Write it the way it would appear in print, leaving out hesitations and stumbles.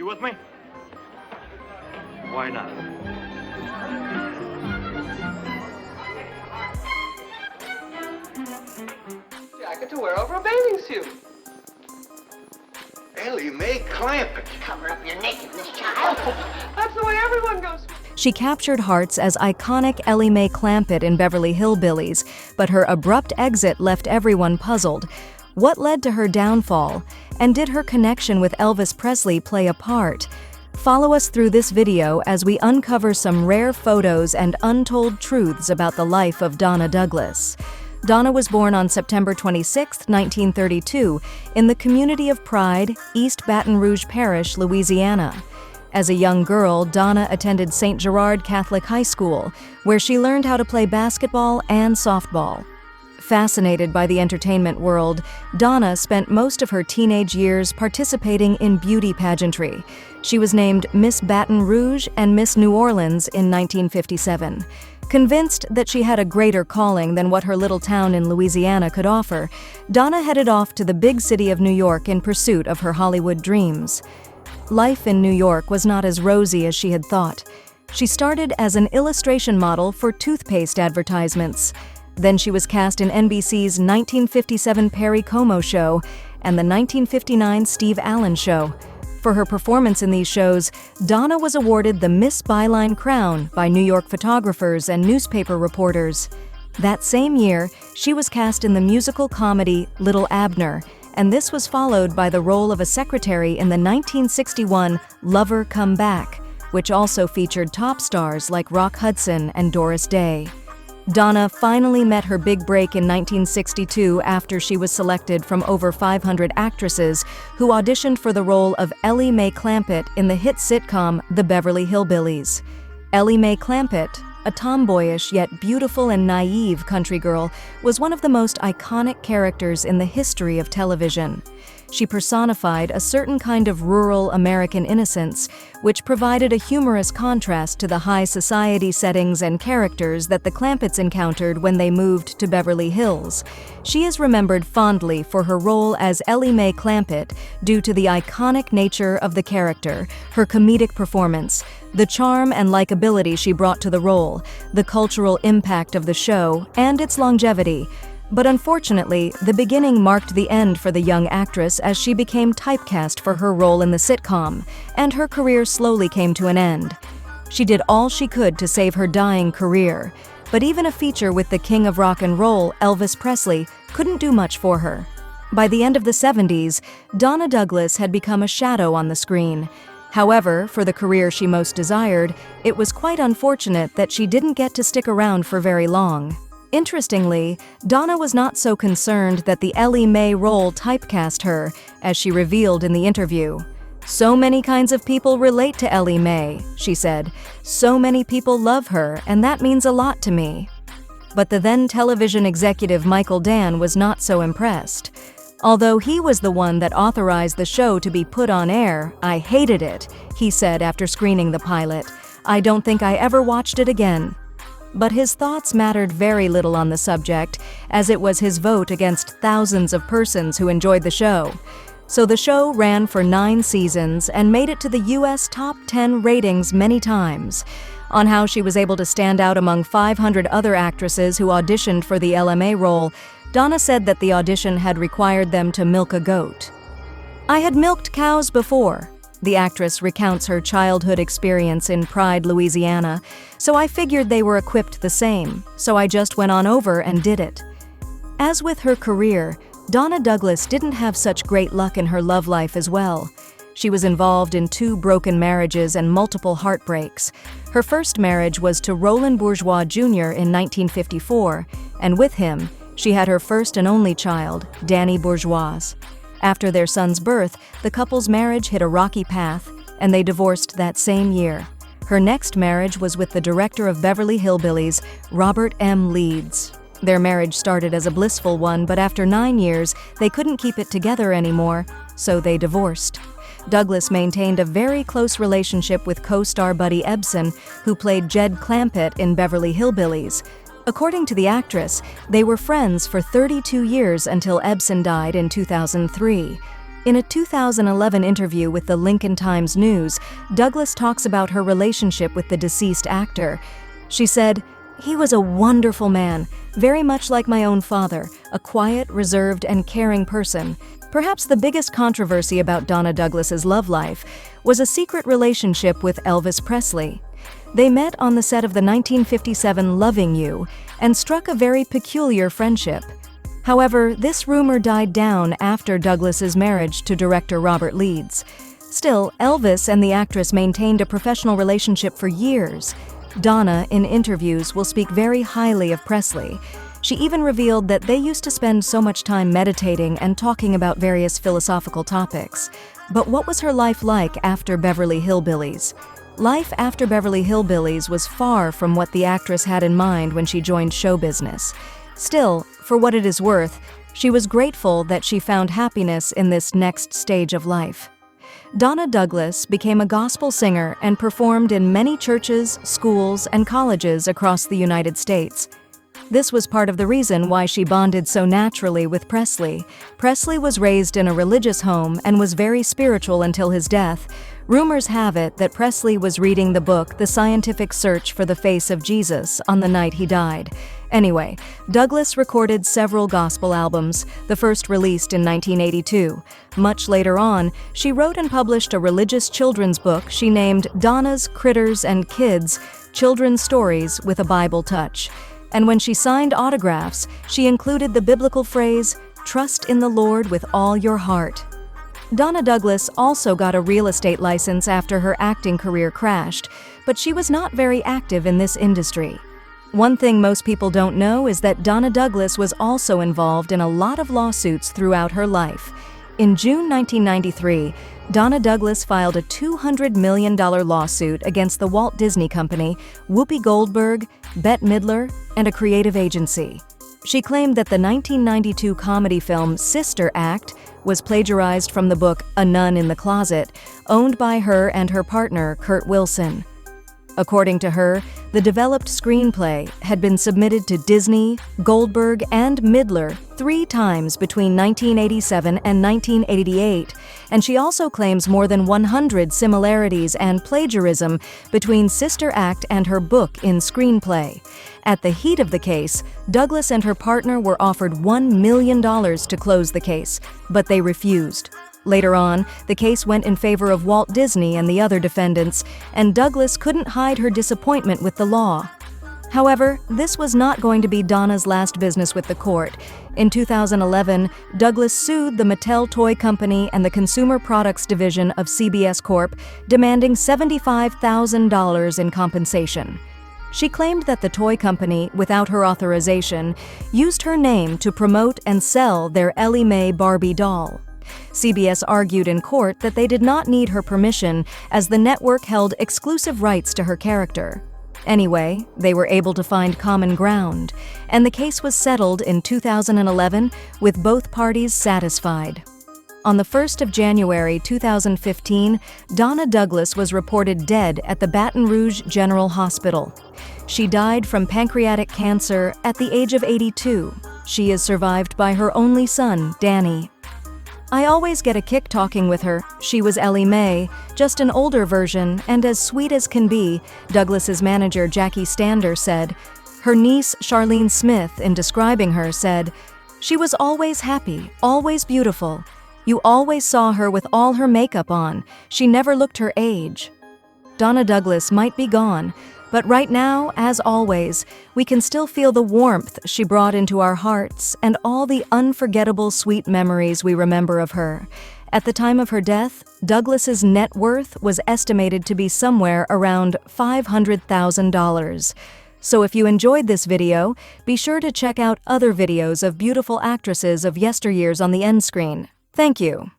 You with me? Why not? Jacket to wear over a bathing suit. Elly May, clamp it. Cover up your nakedness, child. That's the way everyone goes. She captured hearts as iconic Elly May Clampett in Beverly Hillbillies, but her abrupt exit left everyone puzzled. What led to her downfall? And did her connection with Elvis Presley play a part? Follow us through this video as we uncover some rare photos and untold truths about the life of Donna Douglas. Donna was born on September 26, 1932, in the community of Pride, East Baton Rouge Parish, Louisiana. As a young girl, Donna attended St. Gerard Catholic High School, where she learned how to play basketball and softball. Fascinated by the entertainment world, Donna spent most of her teenage years participating in beauty pageantry. She was named Miss Baton Rouge and Miss New Orleans in 1957. Convinced that she had a greater calling than what her little town in Louisiana could offer, Donna headed off to the big city of New York in pursuit of her Hollywood dreams. Life in New York was not as rosy as she had thought. She started as an illustration model for toothpaste advertisements. Then she was cast in NBC's 1957 Perry Como show and the 1959 Steve Allen show. For her performance in these shows, Donna was awarded the Miss Byline crown by New York photographers and newspaper reporters. That same year, she was cast in the musical comedy Little Abner, and this was followed by the role of a secretary in the 1961 Lover Come Back, which also featured top stars like Rock Hudson and Doris Day. Donna finally met her big break in 1962 after she was selected from over 500 actresses who auditioned for the role of Elly May Clampett in the hit sitcom The Beverly Hillbillies. Elly May Clampett, a tomboyish yet beautiful and naive country girl, was one of the most iconic characters in the history of television. She personified a certain kind of rural American innocence, which provided a humorous contrast to the high society settings and characters that the Clampetts encountered when they moved to Beverly Hills. She is remembered fondly for her role as Elly May Clampett due to the iconic nature of the character, her comedic performance, the charm and likability she brought to the role, the cultural impact of the show, and its longevity. But unfortunately, the beginning marked the end for the young actress as she became typecast for her role in the sitcom, and her career slowly came to an end. She did all she could to save her dying career, but even a feature with the king of rock and roll, Elvis Presley, couldn't do much for her. By the end of the 70s, Donna Douglas had become a shadow on the screen. However, for the career she most desired, it was quite unfortunate that she didn't get to stick around for very long. Interestingly, Donna was not so concerned that the Elly May role typecast her, as she revealed in the interview. "So many kinds of people relate to Elly May," she said. "So many people love her, and that means a lot to me." But the then television executive Michael Dann was not so impressed. "Although he was the one that authorized the show to be put on air, I hated it," he said after screening the pilot. "I don't think I ever watched it again." But his thoughts mattered very little on the subject, as it was his vote against thousands of persons who enjoyed the show. So the show ran for 9 seasons and made it to the U.S. top 10 ratings many times. On how she was able to stand out among 500 other actresses who auditioned for the LMA role, Donna said that the audition had required them to milk a goat. "I had milked cows before." The actress recounts her childhood experience in Pride, Louisiana, "so I figured they were equipped the same, so I just went on over and did it." As with her career, Donna Douglas didn't have such great luck in her love life as well. She was involved in 2 broken marriages and multiple heartbreaks. Her first marriage was to Roland Bourgeois Jr. in 1954, and with him, she had her first and only child, Danny Bourgeois. After their son's birth, the couple's marriage hit a rocky path, and they divorced that same year. Her next marriage was with the director of Beverly Hillbillies, Robert M. Leeds. Their marriage started as a blissful one, but after 9 years, they couldn't keep it together anymore, so they divorced. Douglas maintained a very close relationship with co-star Buddy Ebsen, who played Jed Clampett in Beverly Hillbillies. According to the actress, they were friends for 32 years until Ebsen died in 2003. In a 2011 interview with the Lincoln Times-News, Douglas talks about her relationship with the deceased actor. She said, "He was a wonderful man, very much like my own father, a quiet, reserved, and caring person." Perhaps the biggest controversy about Donna Douglas's love life was a secret relationship with Elvis Presley. They met on the set of the 1957 Loving You and struck a very peculiar friendship. However, this rumor died down after Douglas's marriage to director Robert Leeds. Still, Elvis and the actress maintained a professional relationship for years. Donna, in interviews, will speak very highly of Presley. She even revealed that they used to spend so much time meditating and talking about various philosophical topics. But what was her life like after Beverly Hillbillies? Life after Beverly Hillbillies was far from what the actress had in mind when she joined show business. Still, for what it is worth, she was grateful that she found happiness in this next stage of life. Donna Douglas became a gospel singer and performed in many churches, schools, and colleges across the United States. This was part of the reason why she bonded so naturally with Presley. Presley was raised in a religious home and was very spiritual until his death. Rumors have it that Presley was reading the book The Scientific Search for the Face of Jesus on the night he died. Anyway, Douglas recorded several gospel albums, the first released in 1982. Much later on, she wrote and published a religious children's book she named Donna's Critters and Kids, Children's Stories with a Bible Touch. And when she signed autographs, she included the biblical phrase, "Trust in the Lord with all your heart." Donna Douglas also got a real estate license after her acting career crashed, but she was not very active in this industry. One thing most people don't know is that Donna Douglas was also involved in a lot of lawsuits throughout her life. In June 1993, Donna Douglas filed a $200 million lawsuit against the Walt Disney Company, Whoopi Goldberg, Bette Midler, and a creative agency. She claimed that the 1992 comedy film Sister Act was plagiarized from the book A Nun in the Closet, owned by her and her partner, Kurt Wilson. According to her, the developed screenplay had been submitted to Disney, Goldberg, and Midler 3 times between 1987 and 1988, and she also claims more than 100 similarities and plagiarism between Sister Act and her book in screenplay. At the heat of the case, Douglas and her partner were offered $1 million to close the case, but they refused. Later on, the case went in favor of Walt Disney and the other defendants, and Douglas couldn't hide her disappointment with the law. However, this was not going to be Donna's last business with the court. In 2011, Douglas sued the Mattel Toy Company and the Consumer Products Division of CBS Corp., demanding $75,000 in compensation. She claimed that the toy company, without her authorization, used her name to promote and sell their Elly May Barbie doll. CBS argued in court that they did not need her permission as the network held exclusive rights to her character. Anyway, they were able to find common ground, and the case was settled in 2011 with both parties satisfied. On the 1st of January 2015, Donna Douglas was reported dead at the Baton Rouge General Hospital. She died from pancreatic cancer at the age of 82. She is survived by her only son, Danny. I always get a kick talking with her. She was Elly May, just an older version and as sweet as can be, Douglas's manager Jackie Stander said. Her niece Charlene Smith, in describing her, said, "She was always happy, always beautiful. You always saw her with all her makeup on. She never looked her age." Donna Douglas might be gone, but right now, as always, we can still feel the warmth she brought into our hearts and all the unforgettable sweet memories we remember of her. At the time of her death, Douglas's net worth was estimated to be somewhere around $500,000. So if you enjoyed this video, be sure to check out other videos of beautiful actresses of yesteryears on the end screen. Thank you.